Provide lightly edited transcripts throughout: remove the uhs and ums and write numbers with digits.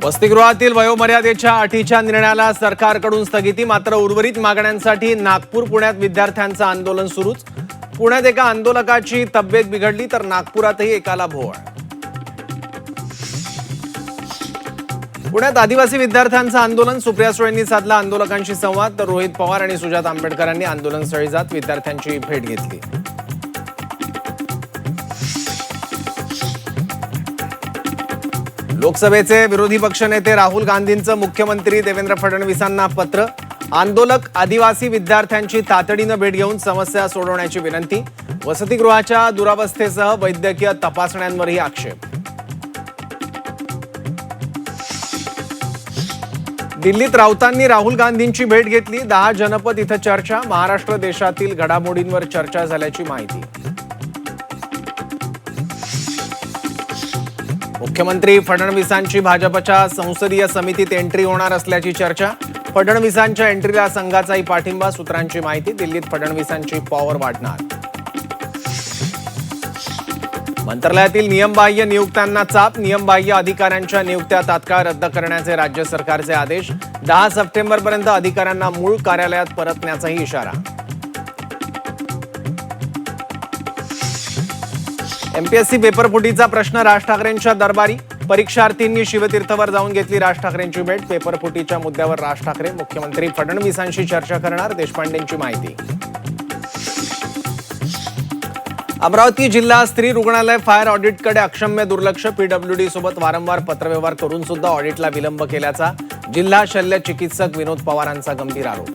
वसतिगृहातील वयोमर्यादेच्या अटीच्या निर्णयाला सरकारकडून स्थगिती, मात्र उर्वरित मागण्यांसाठी नागपूर पुण्यात विद्यार्थ्यांचं आंदोलन सुरूच। पुण्यात एका आंदोलकाची तब्येत बिघडली तर नागपुरातही एकाला भोवळ। पुण्यात आदिवासी विद्यार्थ्यांचं आंदोलन, सुप्रिया सुळेंनी साधला आंदोलकांशी संवाद, तर रोहित पवार आणि सुजात आंबेडकरांनी आंदोलनस्थळी जात विद्यार्थ्यांची भेट घेतली। लोकसभेचे विरोधी पक्षनेते राहुल गांधींचं मुख्यमंत्री देवेंद्र फडणवीसांना पत्र, आंदोलक आदिवासी विद्यार्थ्यांची तातडीनं भेट घेऊन समस्या सोडवण्याची विनंती, वसतिगृहाच्या दुरावस्थेसह वैद्यकीय तपासण्यांवरही आक्षेप। दिल्लीत राऊतांनी राहुल गांधींची भेट घेतली, 10 जनपद इथं चर्चा, महाराष्ट्र देशातील घडामोडींवर चर्चा झाल्याची माहिती। मुख्यमंत्री फडणवीसांची भाजपच्या संसदीय समितीत एंट्री होणार असल्याची चर्चा, फडणवीसांच्या एंट्रीला संघाचाही पाठिंबा, सूत्रांची माहिती। दिल्लीत फडणवीसांची पॉवर वाढणार। मंत्रालयातील नियमबाह्य नियुक्त्यांना चाप, नियमबाह्य अधिकाऱ्यांच्या नियुक्त्या तात्काळ रद्द करण्याचे राज्य सरकारचे आदेश, 10 सप्टेंबरपर्यंत अधिकाऱ्यांना मूळ कार्यालयात परतण्याचाही इशारा। एमपीएससी पेपरफुटीचा प्रश्न राज ठाकरेंच्या दरबारी, परीक्षार्थींनी शिवतीर्थवर जाऊन घेतली राज ठाकरेंची भेट, पेपरफुटीच्या मुद्द्यावर राज ठाकरे मुख्यमंत्री फडणवीसांशी चर्चा करणार, देशपांडेंची माहिती। अमरावती जिल्हा स्त्री रुग्णालय फायर ऑडिटकडे अक्षम्य दुर्लक्ष, पीडब्ल्यूडी सोबत वारंवार पत्रव्यवहार करून सुद्धा ऑडिटला विलंब केल्याचा जिल्हा शल्य चिकित्सक विनोद पवारांचा गंभीर आरोप।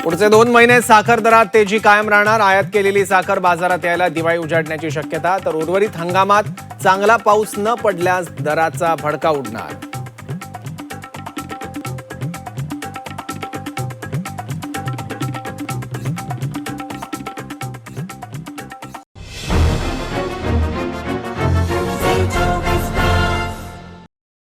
पुढचे 2 महिने साखर दरात तेजी कायम राहणार, आयात केलेली साखर बाजारात यायला दिवाळी उजाडण्याची शक्यता, तर उर्वरित हंगामात चांगला पाऊस न पडल्यास दराचा भडका उडणार।